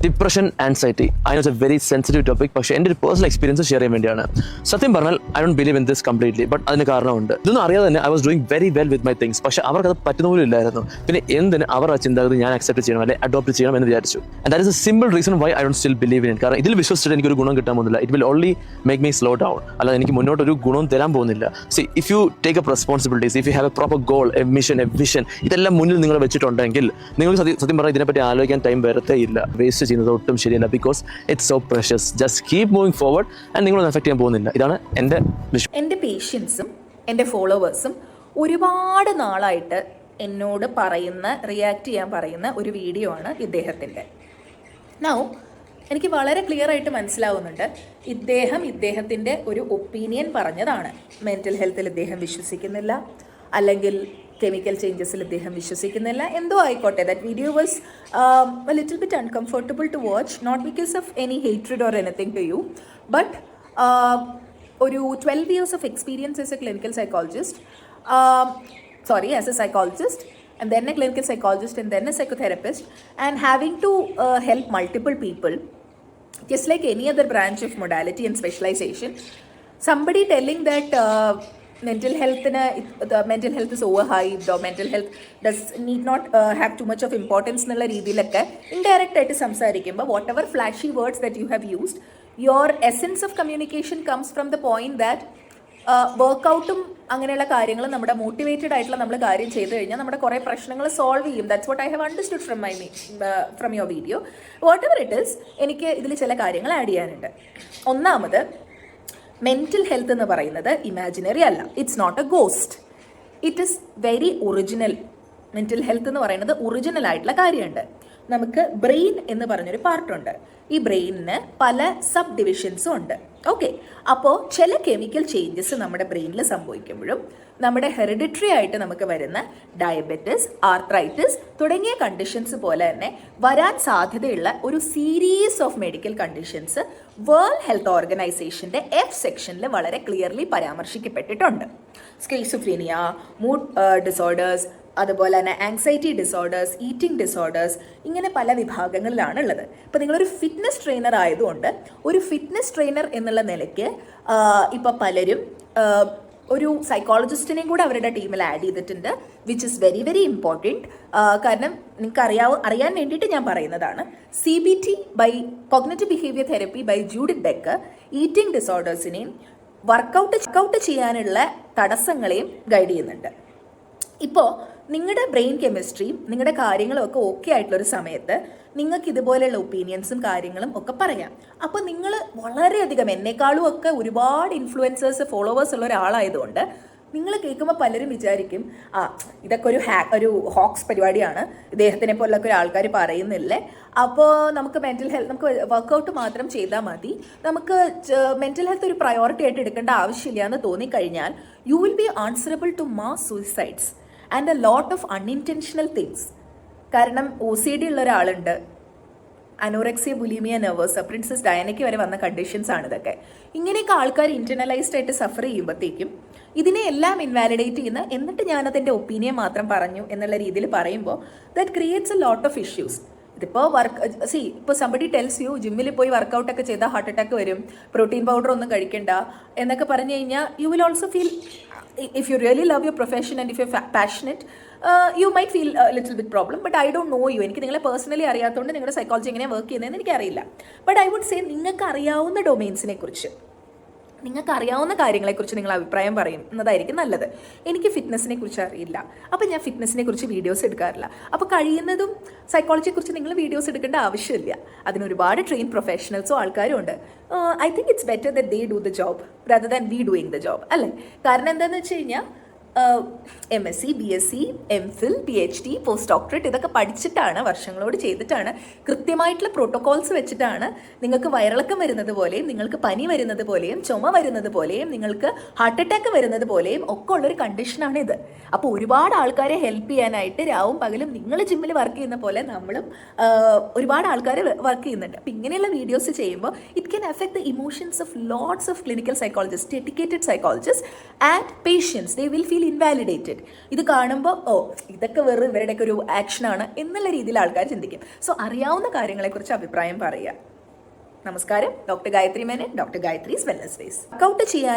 Depression anxiety അതിനൊരു very sensitive topic. പക്ഷേ എൻ്റെ ഒരു പേഴ്സണൽ എക്സ്പീരിയൻസ് ഷെയർ ചെയ്യാൻ വേണ്ടിയാണ്. സത്യം പറഞ്ഞാൽ I don't believe in this completely. But അതിന് കാരണമുണ്ട്. ഇതൊന്നും അറിയാതെ തന്നെ I was doing very well with my things. പക്ഷേ അവർക്കത് പറ്റുന്ന പോലും ഇല്ലായിരുന്നു. പിന്നെ എന്തിന് അവർ ആ ചിന്താഗതി ഞാൻ അക്സെപ്റ്റ് ചെയ്യണം അല്ലെങ്കിൽ അഡോപ്റ്റ് ചെയ്യണം എന്ന് വിചാരിച്ചു. And that is A simple reason why I don't still believe in it. കാരണം ഇതിൽ വിശ്വസിച്ചിട്ട് എനിക്കൊരു ഗുണം കിട്ടാൻ പോകുന്നില്ല. It will only make me slow down. അല്ലാതെ എനിക്ക് മുന്നോട്ടൊരു ഗുണവും തരാൻ പോകുന്നില്ല. C, if you take up responsibilities, if you have A proper goal, A mission, A vision, ഇതെല്ലാം മുന്നിൽ നിങ്ങൾ വെച്ചിട്ടുണ്ടെങ്കിൽ നിങ്ങൾക്ക് സത്യം പറഞ്ഞാൽ ഇതിനെപ്പറ്റി ആലോചിക്കാൻ ടൈം വരത്തേ ഇല്ല. വേസ്റ്റ് ചെയ്യുന്നത് ഒട്ടും ശരിയല്ല. Because it's so precious. Just keep moving forward and നിങ്ങളൊന്നും എഫക്ട് ചെയ്യാൻ പോകുന്നില്ല. ഇതാണ് എൻ്റെ വിഷയം. എൻ്റെ പേഷ്യൻസും എൻ്റെ ഫോളോവേഴ്സും ഒരുപാട് നാളായിട്ട് എന്നോട് റിയാക്ട് ചെയ്യാൻ പറയുന്ന ഒരു വീഡിയോ ആണ് ഇദ്ദേഹത്തിൻ്റെ. നൗ എനിക്ക് വളരെ ക്ലിയർ ആയിട്ട് മനസ്സിലാവുന്നുണ്ട്, ഇദ്ദേഹത്തിൻ്റെ ഒരു ഒപ്പീനിയൻ പറഞ്ഞതാണ്. മെൻ്റൽ ഹെൽത്തിൽ ഇദ്ദേഹം വിശ്വസിക്കുന്നില്ല, അല്ലെങ്കിൽ കെമിക്കൽ ചേഞ്ചസിൽ ഇദ്ദേഹം വിശ്വസിക്കുന്നില്ല, എന്തോ ആയിക്കോട്ടെ. That video was a little bit uncomfortable to watch, not because of any hatred or anything to you, but ഒരു 12 years of experience as a clinical psychologist, as a psychologist, and then a clinical psychologist, and then a psychotherapist, and having to help multiple people, just like any other branch of modality and specialization. Somebody telling that mental health is overhyped, or mental health need not have too much of importance എന്നുള്ള രീതിയിലൊക്കെ indirect ആയിട്ട് സംസാരിക്കുമ്പോൾ whatever flashy words that you have used, your essence of communication comes from the point that വർക്കൗട്ടും അങ്ങനെയുള്ള കാര്യങ്ങൾ നമ്മുടെ motivated ആയിട്ടുള്ള നമ്മൾ കാര്യം ചെയ്തു കഴിഞ്ഞാൽ നമ്മുടെ കുറേ പ്രശ്നങ്ങൾ സോൾവ് ചെയ്യും. That's what I have understood from your video. What ever it is, എനിക്ക് ഇതിൽ ചില കാര്യങ്ങൾ ആഡ് ചെയ്യാനുണ്ട്. ഒന്നാമത്, മെൻ്റൽ ഹെൽത്ത് എന്ന് പറയുന്നത് ഇമാജിനറി അല്ല. It's not a ghost, it is very original. Mental health എന്ന് പറയുന്നത് ഒറിജിനൽ ആയിട്ടുള്ള കാര്യമുണ്ട്. നമുക്ക് ബ്രെയിൻ എന്ന് പറഞ്ഞൊരു പാർട്ടുണ്ട്. ഈ ബ്രെയിനിന് പല സബ് ഡിവിഷൻസും ഉണ്ട്. ഓക്കെ, അപ്പോൾ ചില കെമിക്കൽ ചേഞ്ചസ് നമ്മുടെ ബ്രെയിനിൽ സംഭവിക്കുമ്പോഴും നമ്മുടെ ഹെറിഡിറ്ററി ആയിട്ട് നമുക്ക് വരുന്ന ഡയബറ്റിസ്, ആർത്രൈറ്റിസ് തുടങ്ങിയ കണ്ടീഷൻസ് പോലെ തന്നെ വരാൻ സാധ്യതയുള്ള ഒരു series of medical conditions world health ഓർഗനൈസേഷൻ്റെ എഫ് സെക്ഷനിൽ വളരെ ക്ലിയർലി പരാമർശിക്കപ്പെട്ടിട്ടുണ്ട്. സ്കിസോഫ്രീനിയ, മൂഡ് ഡിസോർഡേഴ്സ്, അതുപോലെ തന്നെ ആങ്സൈറ്റി ഡിസോർഡേഴ്സ്, ഈറ്റിംഗ് ഡിസോർഡേഴ്സ്, ഇങ്ങനെ പല വിഭാഗങ്ങളിലാണ് ഉള്ളത്. ഇപ്പോൾ നിങ്ങളൊരു ഫിറ്റ്നസ് ട്രെയിനർ ആയതുകൊണ്ട് ഒരു ഫിറ്റ്നസ് ട്രെയിനർ എന്നുള്ള നിലയ്ക്ക് ഇപ്പോൾ പലരും ഒരു സൈക്കോളജിസ്റ്റിനെയും കൂടെ അവരുടെ ടീമിൽ ആഡ് ചെയ്തിട്ടുണ്ട്, which is very very important. കാരണം നിങ്ങൾക്ക് അറിയാൻ വേണ്ടിയിട്ട് ഞാൻ പറയുന്നതാണ്. CBT by cognitive behaviour therapy by Judith Becker eating ഡിസോർഡേഴ്സിനെയും വർക്കൗട്ട് ചെയ്യാനുള്ള തടസ്സങ്ങളെയും ഗൈഡ് ചെയ്യുന്നുണ്ട്. ഇപ്പോൾ നിങ്ങളുടെ ബ്രെയിൻ കെമിസ്ട്രിയും നിങ്ങളുടെ കാര്യങ്ങളും ഒക്കെ ഓക്കെ ആയിട്ടുള്ളൊരു സമയത്ത് നിങ്ങൾക്ക് ഇതുപോലെയുള്ള ഒപ്പീനിയൻസും കാര്യങ്ങളും ഒക്കെ പറയാം. അപ്പോൾ നിങ്ങൾ വളരെയധികം എന്നെക്കാളും ഒക്കെ ഒരുപാട് ഇൻഫ്ലുവൻസേഴ്സ്, ഫോളോവേഴ്സ് ഉള്ള ഒരാളായതുകൊണ്ട് നിങ്ങൾ കേൾക്കുമ്പോൾ പലരും വിചാരിക്കും, ഇതൊക്കെ ഒരു ഹോക്സ് പരിപാടിയാണ്, ഇദ്ദേഹത്തിനെ പോലൊക്കെ ഒരു ആൾക്കാർ പറയുന്നില്ലേ, അപ്പോൾ നമുക്ക് മെൻ്റൽ ഹെൽത്ത്, നമുക്ക് വർക്കൗട്ട് മാത്രം ചെയ്താൽ മതി, നമുക്ക് മെൻ്റൽ ഹെൽത്ത് ഒരു പ്രയോറിറ്റി ആയിട്ട് എടുക്കേണ്ട ആവശ്യമില്ല എന്ന് തോന്നിക്കഴിഞ്ഞാൽ you will be answerable to mass suicides and a lot of unintentional things. കാരണം OCD ഉള്ള ഒരാളുണ്ട്, അനോറെക്സിയ, ബുലിമിയ നെർവോസ, പ്രിൻസസ് ഡയനയ്ക്ക് വരെ വന്ന കണ്ടീഷൻസ് ആണ് ഇതൊക്കെ. ഇങ്ങനെയൊക്കെ ആൾക്കാർ ഇൻറ്റർണലൈസ്ഡ് ആയിട്ട് സഫർ ചെയ്യുമ്പോഴത്തേക്കും ഇതിനെ എല്ലാം ഇൻവാലിഡേറ്റ് ചെയ്യുന്ന, എന്നിട്ട് ഞാനതിൻ്റെ ഒപ്പീനിയൻ മാത്രം പറഞ്ഞു എന്നുള്ള രീതിയിൽ പറയുമ്പോൾ that creates A lot of issues. ഇതിപ്പോൾ ഇപ്പോൾ സംബഡി ടെൽസ് യു ജിമ്മിൽ പോയി വർക്കൗട്ടൊക്കെ ചെയ്താൽ ഹാർട്ട് അറ്റാക്ക് വരും, പ്രോട്ടീൻ പൗഡർ ഒന്നും കഴിക്കണ്ട എന്നൊക്കെ പറഞ്ഞു കഴിഞ്ഞാൽ you will also feel, if you really love your profession and if you're passionate, you might feel a little bit problem, but I don't know you. എനിക്ക് നിങ്ങളെ പേഴ്സണലി അറിയാത്തതുകൊണ്ട് നിങ്ങളുടെ psychology എങ്ങനെ വർക്ക് ചെയ്യുന്നതെന്ന് എനിക്കറിയില്ല. ബട്ട് ഐ വുഡ് സേ, നിങ്ങൾക്ക് അറിയാവുന്ന ഡൊമെയിൻസിനെ കുറിച്ച്, നിങ്ങൾക്ക് അറിയാവുന്ന കാര്യങ്ങളെക്കുറിച്ച് നിങ്ങൾ അഭിപ്രായം പറയും എന്നതായിരിക്കും നല്ലത്. എനിക്ക് ഫിറ്റ്നസിനെ കുറിച്ച് അറിയില്ല, അപ്പോൾ ഞാൻ ഫിറ്റ്നസിനെ കുറിച്ച് വീഡിയോസ് എടുക്കാറില്ല. അപ്പോൾ കഴിയുന്നതും സൈക്കോളജിയെക്കുറിച്ച് നിങ്ങൾ വീഡിയോസ് എടുക്കേണ്ട ആവശ്യമില്ല. അതിന് ഒരുപാട് ട്രെയിൻ പ്രൊഫഷണൽസോ ആൾക്കാരും ഉണ്ട്. I think it's better that they do the job rather than we doing the job, അല്ലേ? കാരണം എന്താണെന്ന് വെച്ച് കഴിഞ്ഞാൽ MSc, BSc, MPhil, PhD, post doctorate ഇതൊക്കെ പഠിച്ചിട്ടാണ്, വർഷങ്ങളോട് ചെയ്തിട്ടാണ്, കൃത്യമായിട്ടുള്ള പ്രോട്ടോകോൾസ് വെച്ചിട്ടാണ് നിങ്ങൾക്ക് വയറിളക്കം വരുന്നത് പോലെയും, നിങ്ങൾക്ക് പനി വരുന്നത് പോലെയും, ചുമ വരുന്നത് പോലെയും, നിങ്ങൾക്ക് ഹാർട്ട് അറ്റാക്ക് വരുന്നത് പോലെയും ഒക്കെ ഉള്ളൊരു കണ്ടീഷനാണ് ഇത്. അപ്പോൾ ഒരുപാട് ആൾക്കാരെ ഹെൽപ്പ് ചെയ്യാനായിട്ട് രാവും പകലും നിങ്ങൾ ജിമ്മിൽ വർക്ക് ചെയ്യുന്ന പോലെ നമ്മളും ഒരുപാട് ആൾക്കാർ വർക്ക് ചെയ്യുന്നുണ്ട്. അപ്പോൾ ഇങ്ങനെയുള്ള വീഡിയോസ് ചെയ്യുമ്പോൾ it can affect the emotions of lots of clinical psychologist, dedicated psychologist and patients. They will feel invalidated. ഇത് കാണുമ്പോൾ ഇതൊക്കെ വെറും ഇവരുടെയൊക്കെ ഒരു ആക്ഷനാണ് എന്നുള്ള രീതിയിൽ ആൾക്കാർ ചിന്തിക്കും. സോ അറിയാവുന്ന കാര്യങ്ങളെക്കുറിച്ച് അഭിപ്രായം പറയുക. നമസ്കാരം. Doctor Gayathri Menon, doctor Gayathri's wellness space. Work out ചെയ്യാൻ